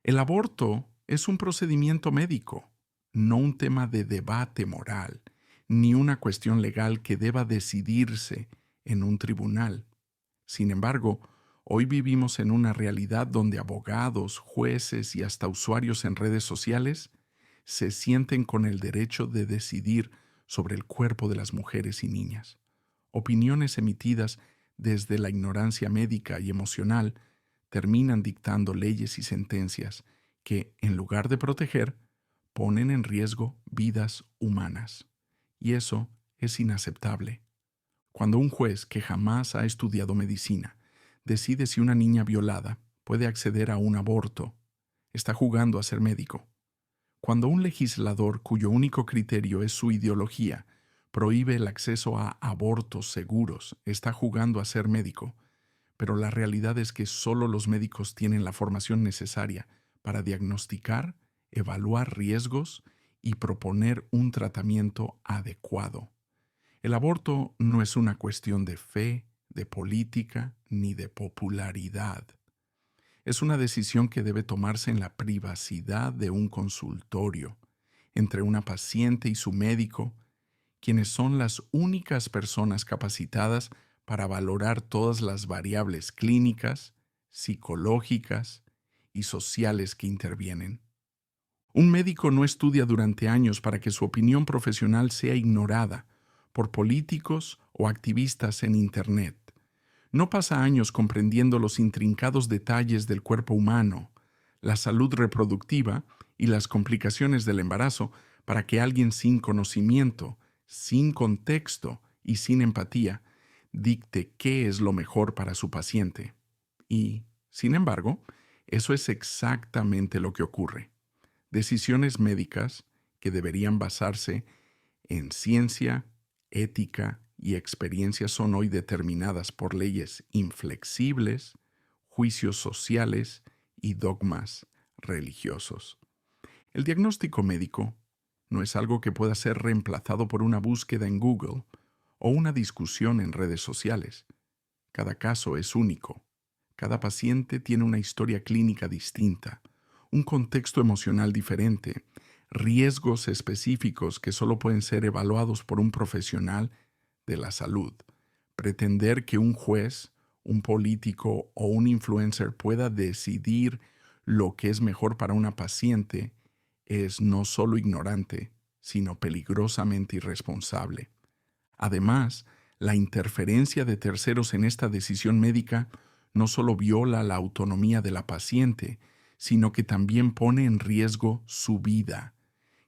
El aborto es un procedimiento médico, no un tema de debate moral, ni una cuestión legal que deba decidirse en un tribunal. Sin embargo, hoy vivimos en una realidad donde abogados, jueces y hasta usuarios en redes sociales se sienten con el derecho de decidir sobre el cuerpo de las mujeres y niñas. Opiniones emitidas desde la ignorancia médica y emocional terminan dictando leyes y sentencias que, en lugar de proteger, ponen en riesgo vidas humanas. Y eso es inaceptable. Cuando un juez que jamás ha estudiado medicina decide si una niña violada puede acceder a un aborto, está jugando a ser médico. Cuando un legislador cuyo único criterio es su ideología prohíbe el acceso a abortos seguros, está jugando a ser médico, pero la realidad es que solo los médicos tienen la formación necesaria para diagnosticar, evaluar riesgos y proponer un tratamiento adecuado. El aborto no es una cuestión de fe, de política ni de popularidad. Es una decisión que debe tomarse en la privacidad de un consultorio, entre una paciente y su médico, quienes son las únicas personas capacitadas para valorar todas las variables clínicas, psicológicas y sociales que intervienen. Un médico no estudia durante años para que su opinión profesional sea ignorada por políticos o activistas en Internet. No pasa años comprendiendo los intrincados detalles del cuerpo humano, la salud reproductiva y las complicaciones del embarazo para que alguien sin conocimiento, sin contexto y sin empatía dicte qué es lo mejor para su paciente. Y, sin embargo, eso es exactamente lo que ocurre. Decisiones médicas que deberían basarse en ciencia, ética y experiencia son hoy determinadas por leyes inflexibles, juicios sociales y dogmas religiosos. El diagnóstico médico no es algo que pueda ser reemplazado por una búsqueda en Google o una discusión en redes sociales. Cada caso es único. Cada paciente tiene una historia clínica distinta, un contexto emocional diferente, riesgos específicos que solo pueden ser evaluados por un profesional de la salud. Pretender que un juez, un político o un influencer pueda decidir lo que es mejor para una paciente es no solo ignorante, sino peligrosamente irresponsable. Además, la interferencia de terceros en esta decisión médica no solo viola la autonomía de la paciente, sino que también pone en riesgo su vida.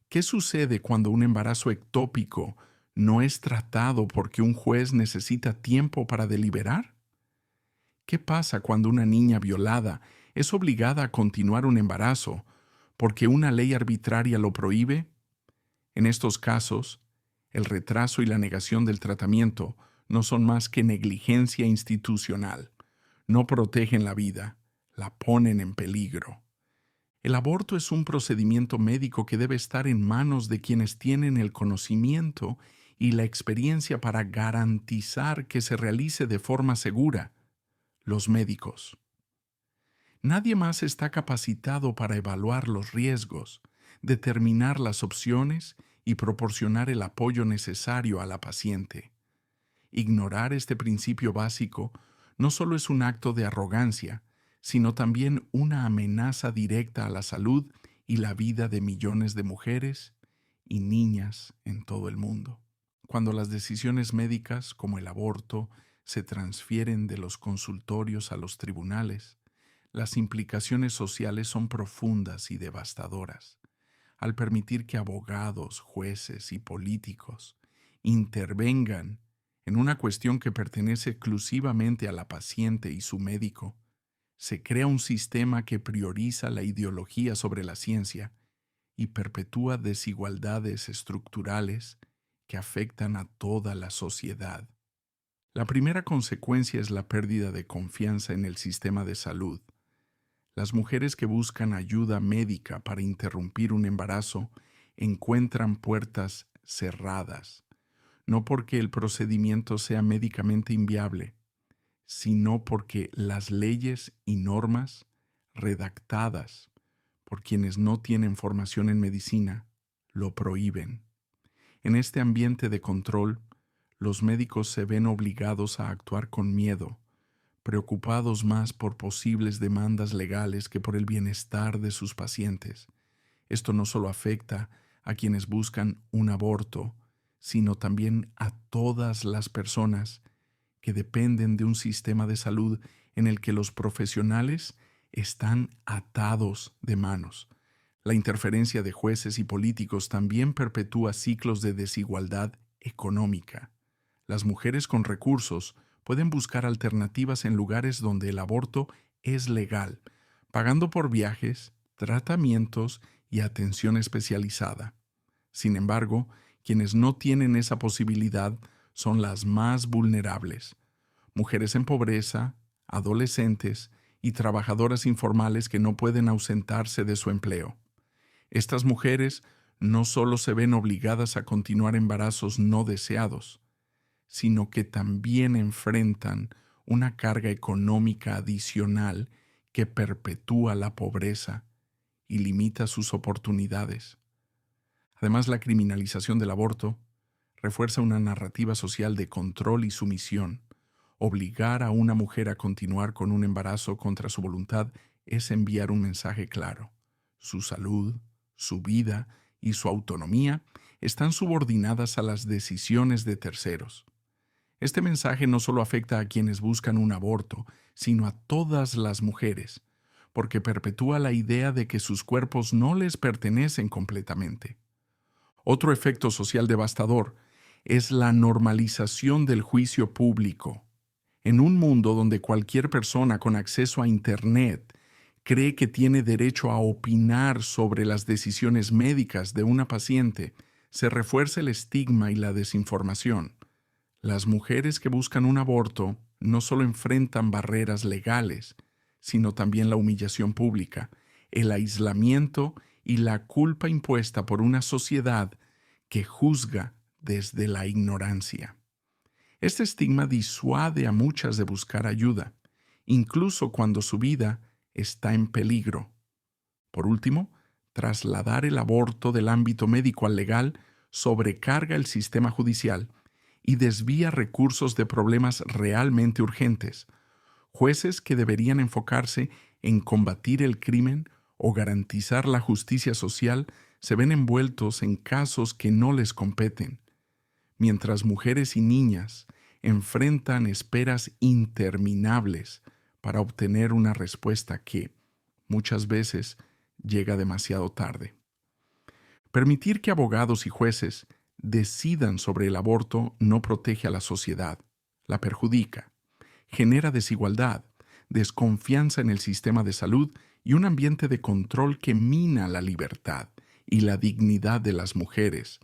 ¿Qué sucede cuando un embarazo ectópico no es tratado porque un juez necesita tiempo para deliberar? ¿Qué pasa cuando una niña violada es obligada a continuar un embarazo porque una ley arbitraria lo prohíbe? En estos casos, el retraso y la negación del tratamiento no son más que negligencia institucional. No protegen la vida, la ponen en peligro. El aborto es un procedimiento médico que debe estar en manos de quienes tienen el conocimiento y la experiencia para garantizar que se realice de forma segura: los médicos. Nadie más está capacitado para evaluar los riesgos, determinar las opciones y proporcionar el apoyo necesario a la paciente. Ignorar este principio básico no solo es un acto de arrogancia, sino también una amenaza directa a la salud y la vida de millones de mujeres y niñas en todo el mundo. Cuando las decisiones médicas, como el aborto, se transfieren de los consultorios a los tribunales, las implicaciones sociales son profundas y devastadoras. Al permitir que abogados, jueces y políticos intervengan en una cuestión que pertenece exclusivamente a la paciente y su médico, se crea un sistema que prioriza la ideología sobre la ciencia y perpetúa desigualdades estructurales que afectan a toda la sociedad. La primera consecuencia es la pérdida de confianza en el sistema de salud. Las mujeres que buscan ayuda médica para interrumpir un embarazo encuentran puertas cerradas, no porque el procedimiento sea médicamente inviable, sino porque las leyes y normas redactadas por quienes no tienen formación en medicina, lo prohíben. En este ambiente de control, los médicos se ven obligados a actuar con miedo, preocupados más por posibles demandas legales que por el bienestar de sus pacientes. Esto no solo afecta a quienes buscan un aborto, sino también a todas las personas que dependen de un sistema de salud en el que los profesionales están atados de manos. La interferencia de jueces y políticos también perpetúa ciclos de desigualdad económica. Las mujeres con recursos pueden buscar alternativas en lugares donde el aborto es legal, pagando por viajes, tratamientos y atención especializada. Sin embargo, quienes no tienen esa posibilidad son las más vulnerables: mujeres en pobreza, adolescentes y trabajadoras informales que no pueden ausentarse de su empleo. Estas mujeres no solo se ven obligadas a continuar embarazos no deseados, sino que también enfrentan una carga económica adicional que perpetúa la pobreza y limita sus oportunidades. Además, la criminalización del aborto refuerza una narrativa social de control y sumisión. Obligar a una mujer a continuar con un embarazo contra su voluntad es enviar un mensaje claro: su salud, su vida y su autonomía están subordinadas a las decisiones de terceros. Este mensaje no solo afecta a quienes buscan un aborto, sino a todas las mujeres, porque perpetúa la idea de que sus cuerpos no les pertenecen completamente. Otro efecto social devastador es la normalización del juicio público. En un mundo donde cualquier persona con acceso a Internet cree que tiene derecho a opinar sobre las decisiones médicas de una paciente, se refuerza el estigma y la desinformación. Las mujeres que buscan un aborto no solo enfrentan barreras legales, sino también la humillación pública, el aislamiento y la culpa impuesta por una sociedad que juzga desde la ignorancia. Este estigma disuade a muchas de buscar ayuda, incluso cuando su vida está en peligro. Por último, trasladar el aborto del ámbito médico al legal sobrecarga el sistema judicial y desvía recursos de problemas realmente urgentes. Jueces que deberían enfocarse en combatir el crimen o garantizar la justicia social se ven envueltos en casos que no les competen, mientras mujeres y niñas enfrentan esperas interminables para obtener una respuesta que, muchas veces, llega demasiado tarde. Permitir que abogados y jueces decidan sobre el aborto no protege a la sociedad, la perjudica, genera desigualdad, desconfianza en el sistema de salud y un ambiente de control que mina la libertad y la dignidad de las mujeres.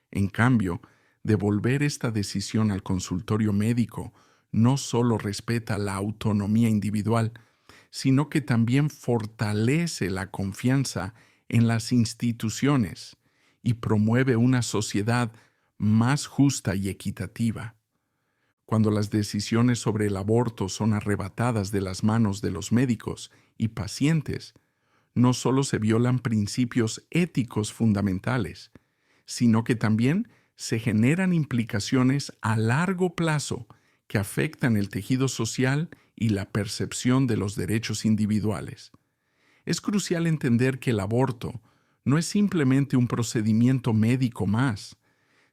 En cambio, devolver esta decisión al consultorio médico no solo respeta la autonomía individual, sino que también fortalece la confianza en las instituciones y promueve una sociedad más justa y equitativa. Cuando las decisiones sobre el aborto son arrebatadas de las manos de los médicos y pacientes, no solo se violan principios éticos fundamentales, sino que también se generan implicaciones a largo plazo que afectan el tejido social y la percepción de los derechos individuales. Es crucial entender que el aborto no es simplemente un procedimiento médico más,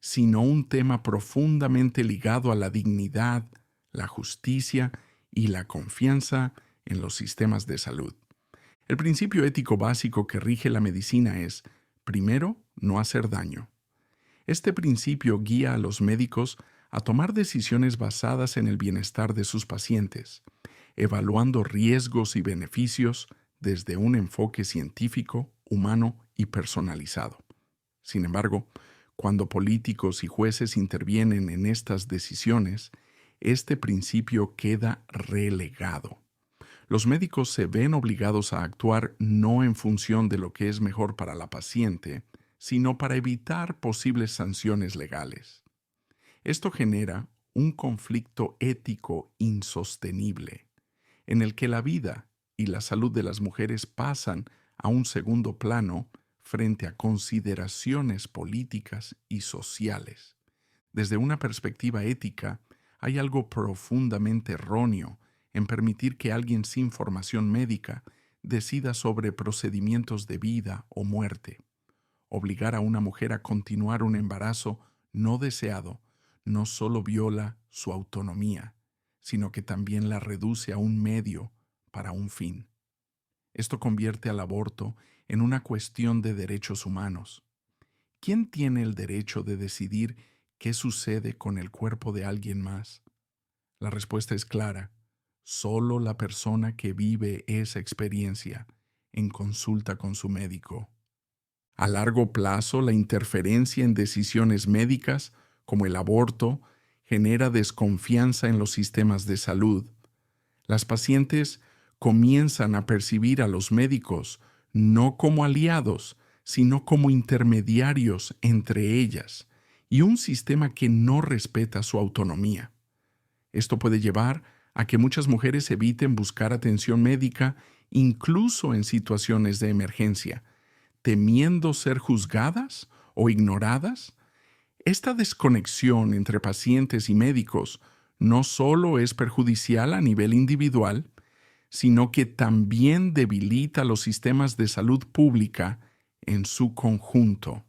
sino un tema profundamente ligado a la dignidad, la justicia y la confianza en los sistemas de salud. El principio ético básico que rige la medicina es, primero, no hacer daño. Este principio guía a los médicos a tomar decisiones basadas en el bienestar de sus pacientes, evaluando riesgos y beneficios desde un enfoque científico, humano y personalizado. Sin embargo, cuando políticos y jueces intervienen en estas decisiones, este principio queda relegado. Los médicos se ven obligados a actuar no en función de lo que es mejor para la paciente, sino para evitar posibles sanciones legales. Esto genera un conflicto ético insostenible, en el que la vida y la salud de las mujeres pasan a un segundo plano frente a consideraciones políticas y sociales. Desde una perspectiva ética, hay algo profundamente erróneo en permitir que alguien sin formación médica decida sobre procedimientos de vida o muerte. Obligar a una mujer a continuar un embarazo no deseado no solo viola su autonomía, sino que también la reduce a un medio para un fin. Esto convierte al aborto en una cuestión de derechos humanos. ¿Quién tiene el derecho de decidir qué sucede con el cuerpo de alguien más? La respuesta es clara. Solo la persona que vive esa experiencia en consulta con su médico. A largo plazo, la interferencia en decisiones médicas, como el aborto, genera desconfianza en los sistemas de salud. Las pacientes comienzan a percibir a los médicos no como aliados, sino como intermediarios entre ellas y un sistema que no respeta su autonomía. Esto puede llevar a que muchas mujeres eviten buscar atención médica incluso en situaciones de emergencia, temiendo ser juzgadas o ignoradas. Esta desconexión entre pacientes y médicos no solo es perjudicial a nivel individual, sino que también debilita los sistemas de salud pública en su conjunto.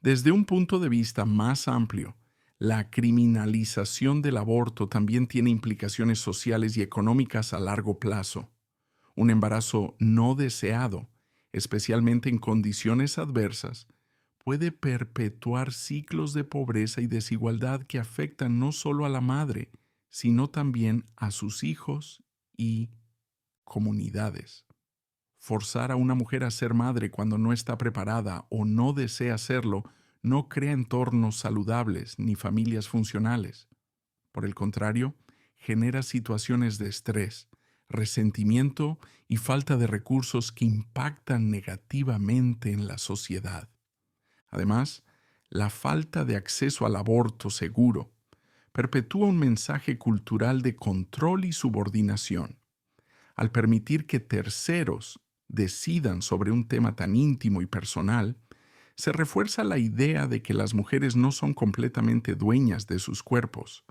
Desde un punto de vista más amplio, la criminalización del aborto también tiene implicaciones sociales y económicas a largo plazo. Un embarazo no deseado, especialmente en condiciones adversas, puede perpetuar ciclos de pobreza y desigualdad que afectan no solo a la madre, sino también a sus hijos y comunidades. Forzar a una mujer a ser madre cuando no está preparada o no desea serlo no crea entornos saludables ni familias funcionales. Por el contrario, genera situaciones de estrés, resentimiento y falta de recursos que impactan negativamente en la sociedad. Además, la falta de acceso al aborto seguro perpetúa un mensaje cultural de control y subordinación. Al permitir que terceros decidan sobre un tema tan íntimo y personal, se refuerza la idea de que las mujeres no son completamente dueñas de sus cuerpos.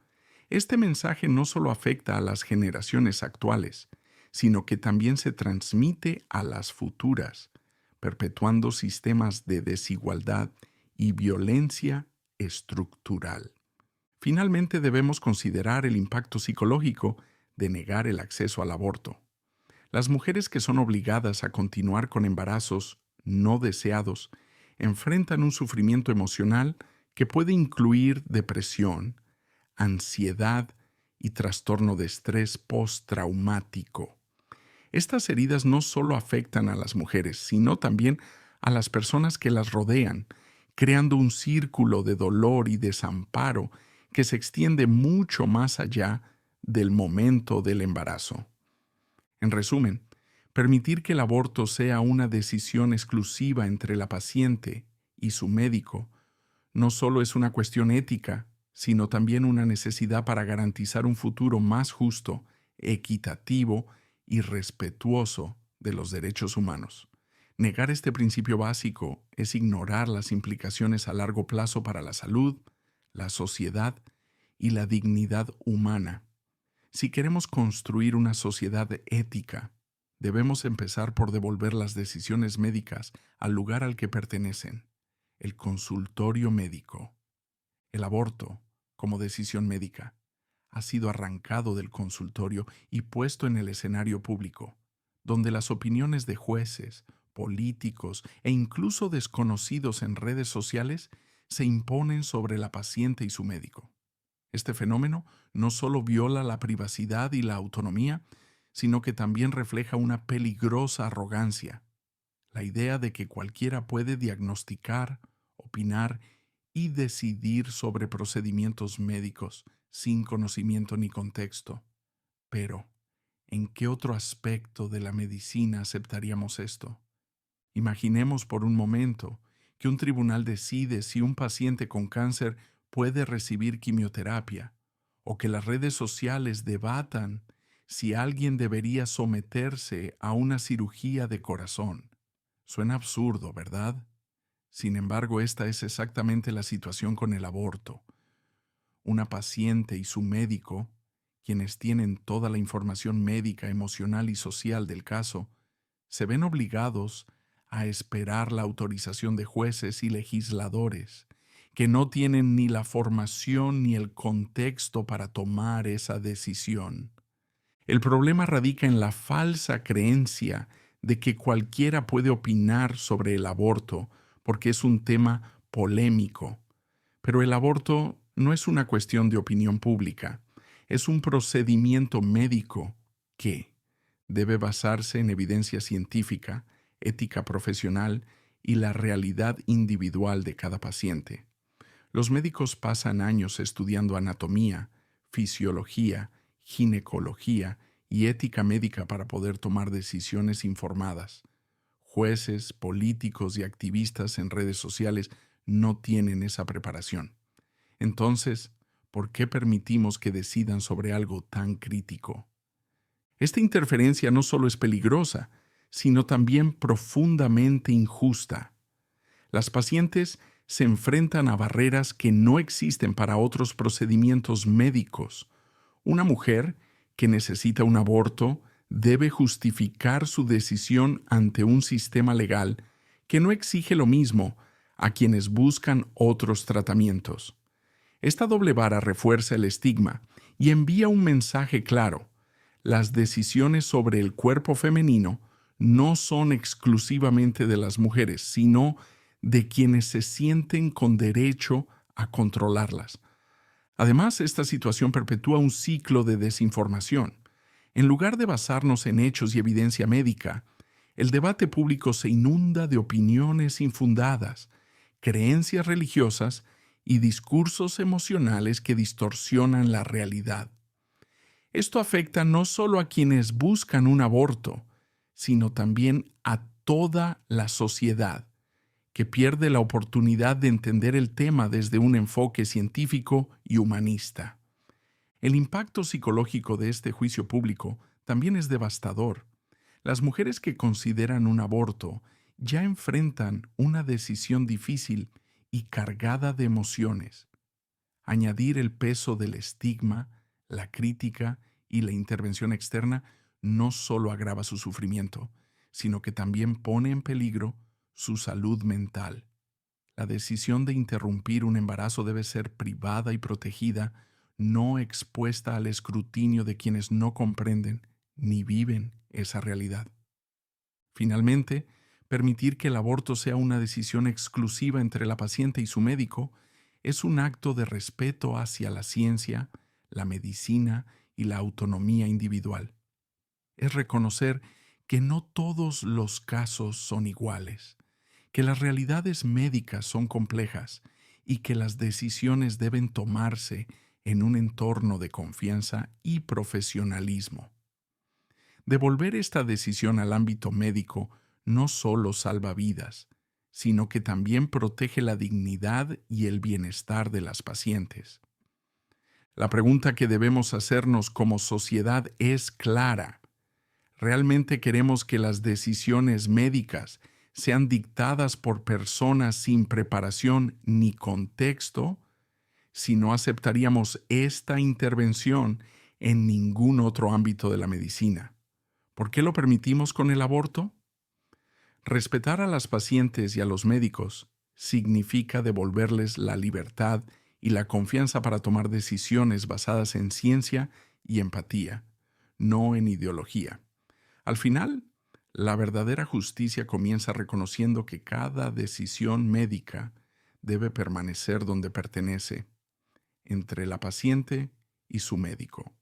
Este mensaje no solo afecta a las generaciones actuales, sino que también se transmite a las futuras, perpetuando sistemas de desigualdad y violencia estructural. Finalmente, debemos considerar el impacto psicológico de negar el acceso al aborto. Las mujeres que son obligadas a continuar con embarazos no deseados enfrentan un sufrimiento emocional que puede incluir depresión, ansiedad y trastorno de estrés postraumático. Estas heridas no solo afectan a las mujeres, sino también a las personas que las rodean, creando un círculo de dolor y desamparo que se extiende mucho más allá del momento del embarazo. En resumen, permitir que el aborto sea una decisión exclusiva entre la paciente y su médico no solo es una cuestión ética, sino también una necesidad para garantizar un futuro más justo, equitativo y respetuoso de los derechos humanos. Negar este principio básico es ignorar las implicaciones a largo plazo para la salud, la sociedad y la dignidad humana. Si queremos construir una sociedad ética, debemos empezar por devolver las decisiones médicas al lugar al que pertenecen, el consultorio médico. El aborto, como decisión médica, ha sido arrancado del consultorio y puesto en el escenario público, donde las opiniones de jueces, políticos e incluso desconocidos en redes sociales se imponen sobre la paciente y su médico. Este fenómeno no solo viola la privacidad y la autonomía, sino que también refleja una peligrosa arrogancia, la idea de que cualquiera puede diagnosticar, opinar y decidir sobre procedimientos médicos sin conocimiento ni contexto. Pero, ¿en qué otro aspecto de la medicina aceptaríamos esto? Imaginemos por un momento que un tribunal decide si un paciente con cáncer puede recibir quimioterapia, o que las redes sociales debatan si alguien debería someterse a una cirugía de corazón. Suena absurdo, ¿verdad? Sin embargo, esta es exactamente la situación con el aborto. Una paciente y su médico, quienes tienen toda la información médica, emocional y social del caso, se ven obligados a esperar la autorización de jueces y legisladores, que no tienen ni la formación ni el contexto para tomar esa decisión. El problema radica en la falsa creencia de que cualquiera puede opinar sobre el aborto porque es un tema polémico. Pero el aborto no es una cuestión de opinión pública, es un procedimiento médico que debe basarse en evidencia científica, ética profesional y la realidad individual de cada paciente. Los médicos pasan años estudiando anatomía, fisiología, ginecología y ética médica para poder tomar decisiones informadas. Jueces, políticos y activistas en redes sociales no tienen esa preparación. Entonces, ¿por qué permitimos que decidan sobre algo tan crítico? Esta interferencia no solo es peligrosa, sino también profundamente injusta. Las pacientes se enfrentan a barreras que no existen para otros procedimientos médicos. Una mujer que necesita un aborto debe justificar su decisión ante un sistema legal que no exige lo mismo a quienes buscan otros tratamientos. Esta doble vara refuerza el estigma y envía un mensaje claro. Las decisiones sobre el cuerpo femenino no son exclusivamente de las mujeres, sino de quienes se sienten con derecho a controlarlas. Además, esta situación perpetúa un ciclo de desinformación. En lugar de basarnos en hechos y evidencia médica, el debate público se inunda de opiniones infundadas, creencias religiosas y discursos emocionales que distorsionan la realidad. Esto afecta no solo a quienes buscan un aborto, sino también a toda la sociedad, que pierde la oportunidad de entender el tema desde un enfoque científico y humanista. El impacto psicológico de este juicio público también es devastador. Las mujeres que consideran un aborto ya enfrentan una decisión difícil y cargada de emociones. Añadir el peso del estigma, la crítica y la intervención externa no solo agrava su sufrimiento, sino que también pone en peligro su salud mental. La decisión de interrumpir un embarazo debe ser privada y protegida, no expuesta al escrutinio de quienes no comprenden ni viven esa realidad. Finalmente, permitir que el aborto sea una decisión exclusiva entre la paciente y su médico es un acto de respeto hacia la ciencia, la medicina y la autonomía individual. Es reconocer que no todos los casos son iguales, que las realidades médicas son complejas y que las decisiones deben tomarse en un entorno de confianza y profesionalismo. Devolver esta decisión al ámbito médico no solo salva vidas, sino que también protege la dignidad y el bienestar de las pacientes. La pregunta que debemos hacernos como sociedad es clara. ¿Realmente queremos que las decisiones médicas sean dictadas por personas sin preparación ni contexto? Si no aceptaríamos esta intervención en ningún otro ámbito de la medicina. ¿Por qué lo permitimos con el aborto? Respetar a las pacientes y a los médicos significa devolverles la libertad y la confianza para tomar decisiones basadas en ciencia y empatía, no en ideología. Al final, la verdadera justicia comienza reconociendo que cada decisión médica debe permanecer donde pertenece, entre la paciente y su médico.